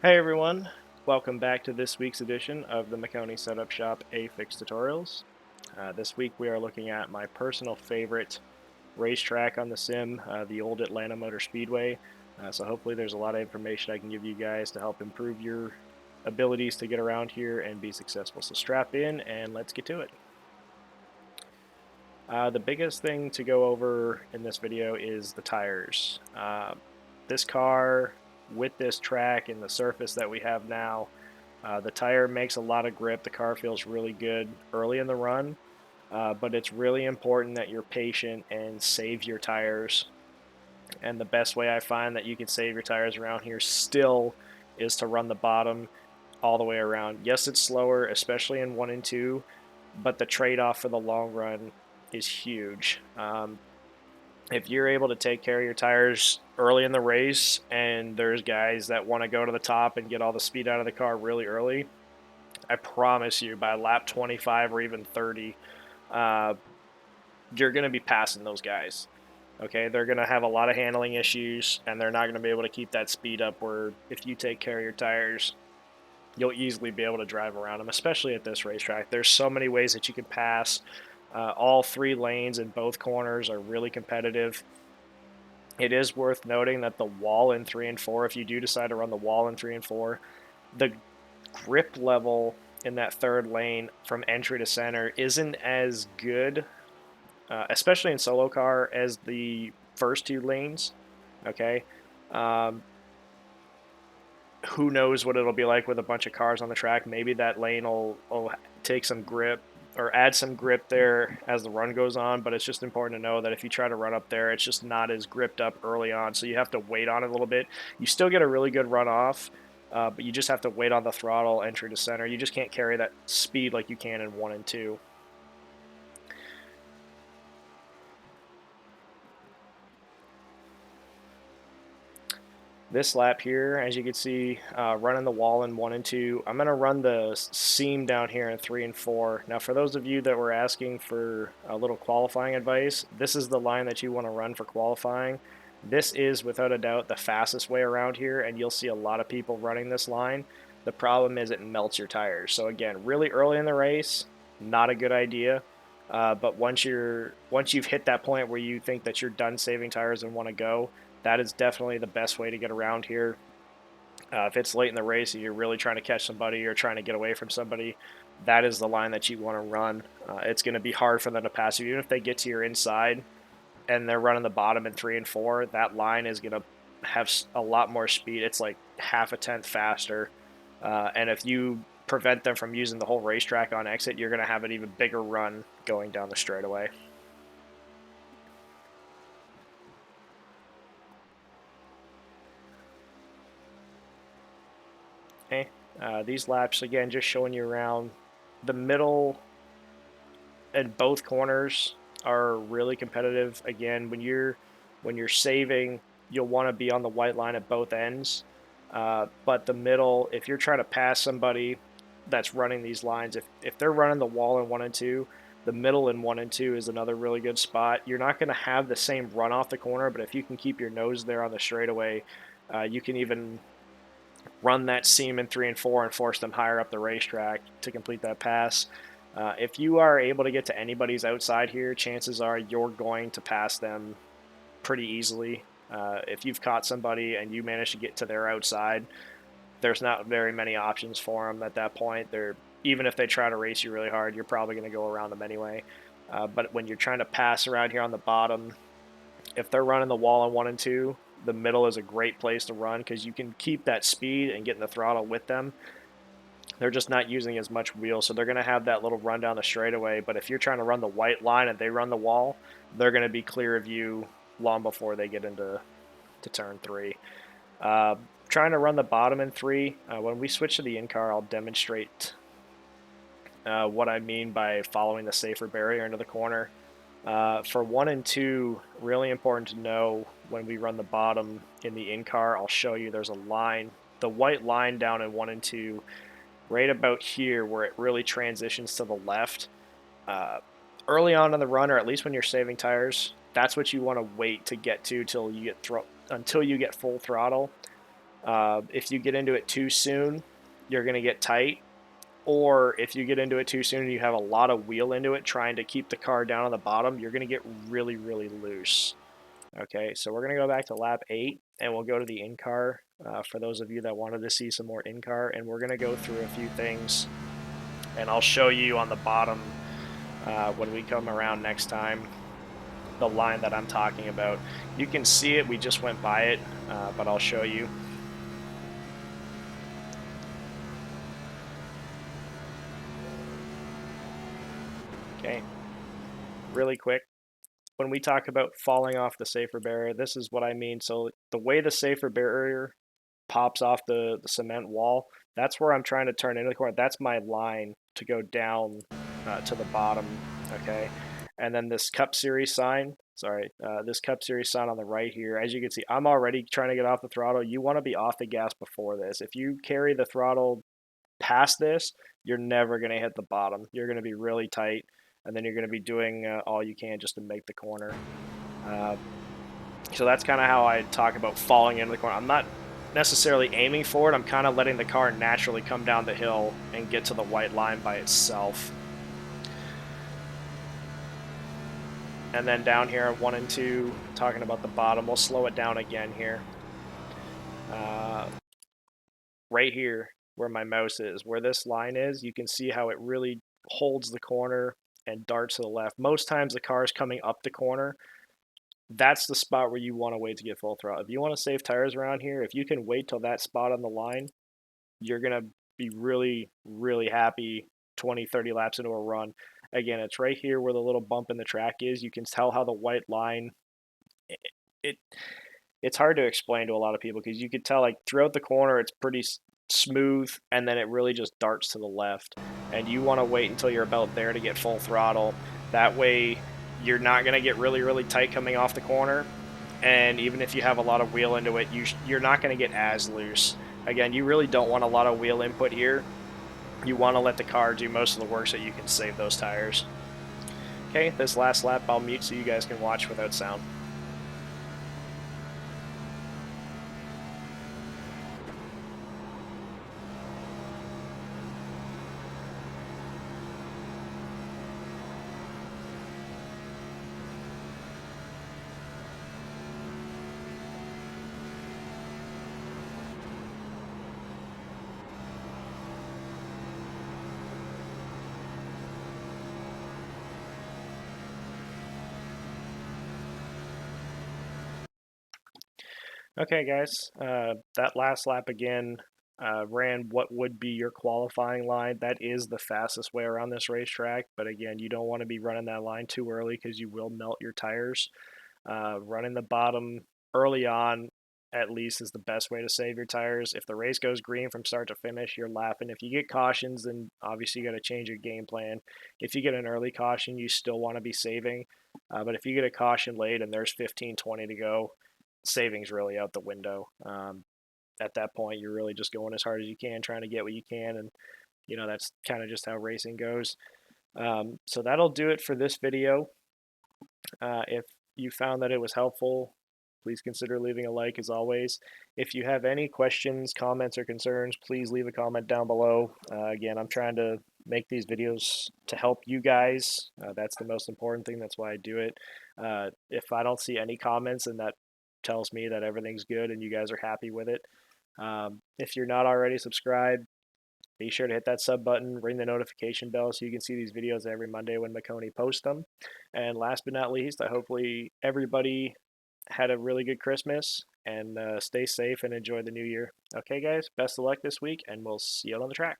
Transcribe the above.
Hey everyone, welcome back to this week's edition of the Maconi Setup Shop A-Fix Tutorials. This week we are looking at my personal favorite racetrack on the sim, the old Atlanta Motor Speedway. So hopefully there's a lot of information I can give you guys to help improve your abilities to get around here and be successful. So strap in and let's get to it. The biggest thing to go over in this video is the tires. This car, with this track and the surface that we have now, the tire makes a lot of grip. The car feels really good early in the run, but it's really important that you're patient and save your tires. And the best way I find that you can save your tires around here still is to run the bottom all the way around. Yes, it's slower, especially in 1 and 2, but the trade-off for the long run is huge. If you're able to take care of your tires early in the race, and there's guys that want to go to the top and get all the speed out of the car really early, I promise you by lap 25 or even 30, uh, you're going to be passing those guys. Okay, they're going to have a lot of handling issues, and they're not going to be able to keep that speed up where if you take care of your tires, you'll easily be able to drive around them, especially at this racetrack. There's so many ways that you can pass. All three lanes in both corners are really competitive. It is worth noting that the wall in 3 and 4, if you do decide to run the wall in 3 and 4, the grip level in that third lane from entry to center isn't as good, especially in solo car, as the first two lanes. Okay. Um, who knows what it'll be like with a bunch of cars on the track? Maybe that lane will take some grip or add some grip there as the run goes on, but it's just important to know that if you try to run up there, it's just not as gripped up early on, so you have to wait on it a little bit. You still get a really good run off, but you just have to wait on the throttle entry to center. You just can't carry that speed like you can in 1 and 2. This lap here, as you can see, running the wall in 1 and 2. I'm going to run the seam down here in 3 and 4. Now, for those of you that were asking for a little qualifying advice, this is the line that you want to run for qualifying. This is, without a doubt, the fastest way around here, and you'll see a lot of people running this line. The problem is it melts your tires. So again, really early in the race, not a good idea. But once you've hit that point where you think that you're done saving tires and want to go, that is definitely the best way to get around here. If it's late in the race and you're really trying to catch somebody or trying to get away from somebody, that is the line that you want to run. It's going to be hard for them to pass you. Even if they get to your inside and they're running the bottom in 3 and 4, that line is going to have a lot more speed. It's like half a tenth faster. And if you prevent them from using the whole racetrack on exit, you're going to have an even bigger run going down the straightaway. Okay. These laps, again, just showing you around. The middle and both corners are really competitive. Again, when you're saving, you'll want to be on the white line at both ends. But the middle, if you're trying to pass somebody that's running these lines, if they're running the wall in 1 and 2, the middle in 1 and 2 is another really good spot. You're not going to have the same run off the corner, but if you can keep your nose there on the straightaway, you can even run that seam in 3 and 4 and force them higher up the racetrack to complete that pass. If you are able to get to anybody's outside here, chances are you're going to pass them pretty easily. If you've caught somebody and you manage to get to their outside, there's not very many options for them at that point. Even if they try to race you really hard, you're probably going to go around them anyway. But when you're trying to pass around here on the bottom, if they're running the wall in 1 and 2, the middle is a great place to run because you can keep that speed and get in the throttle with them. They're just not using as much wheel, so they're going to have that little run down the straightaway. But if you're trying to run the white line and they run the wall, they're going to be clear of you long before they get into turn 3. Trying to run the bottom in 3. When we switch to the in-car, I'll demonstrate what I mean by following the safer barrier into the corner. For 1 and 2, really important to know when we run the bottom in the in-car, I'll show you there's a line, the white line down in 1 and 2, right about here where it really transitions to the left. Uh, Early on in the run, or at least when you're saving tires, that's what you want to wait to get to until you get full throttle. If you get into it too soon, you're going to get tight. Or if you get into it too soon and you have a lot of wheel into it trying to keep the car down on the bottom, you're going to get really, really loose. Okay, so we're going to go back to lap 8 and we'll go to the in-car for those of you that wanted to see some more in-car. And we're going to go through a few things and I'll show you on the bottom when we come around next time the line that I'm talking about. You can see it, we just went by it, but I'll show you. Okay, really quick. When we talk about falling off the safer barrier, this is what I mean. So the way the safer barrier pops off the cement wall, that's where I'm trying to turn into the corner. That's my line to go down to the bottom, okay? And then this Cup Series sign, this Cup Series sign on the right here, as you can see, I'm already trying to get off the throttle. You want to be off the gas before this. If you carry the throttle past this, you're never going to hit the bottom. You're going to be really tight, and then you're going to be doing all you can just to make the corner. Uh, so that's kind of how I talk about falling into the corner. I'm not necessarily aiming for it. I'm kind of letting the car naturally come down the hill and get to the white line by itself. And then down here, 1 and 2, talking about the bottom, we'll slow it down again here. Right here, where my mouse is, where this line is, you can see how it really holds the corner and darts to the left. Most times the car is coming up the corner. That's the spot where you want to wait to get full throttle. If you want to save tires around here, if you can wait till that spot on the line, you're going to be really, really happy 20, 30 laps into a run. Again, it's right here where the little bump in the track is. You can tell how the white line, it, it it's hard to explain to a lot of people because you could tell like throughout the corner it's pretty smooth and then it really just darts to the left. And you want to wait until you're about there to get full throttle. That way you're not going to get really, really tight coming off the corner. And even if you have a lot of wheel into it, you're not going to get as loose. Again, you really don't want a lot of wheel input here. You want to let the car do most of the work so you can save those tires. Okay, this last lap I'll mute so you guys can watch without sound. Okay, guys, that last lap again ran what would be your qualifying line. That is the fastest way around this racetrack, but again, you don't want to be running that line too early because you will melt your tires. Running the bottom early on, at least, is the best way to save your tires. If the race goes green from start to finish, you're lapping. If you get cautions, then obviously you got to change your game plan. If you get an early caution, you still want to be saving. But if you get a caution late and there's 15, 20 to go, saving's really out the window. At that point, you're really just going as hard as you can, trying to get what you can, and that's kind of just how racing goes. So that'll do it for this video. If you found that it was helpful, please consider leaving a like as always. If you have any questions, comments, or concerns, please leave a comment down below. Again, I'm trying to make these videos to help you guys. That's the most important thing. That's why I do it. If I don't see any comments, and that tells me that everything's good and you guys are happy with it. If you're not already subscribed, be sure to hit that sub button, ring the notification bell so you can see these videos every Monday when Maconi posts them. And last but not least, I hopefully everybody had a really good Christmas and stay safe and enjoy the new year. Okay, guys, best of luck this week, and we'll see you out on the track.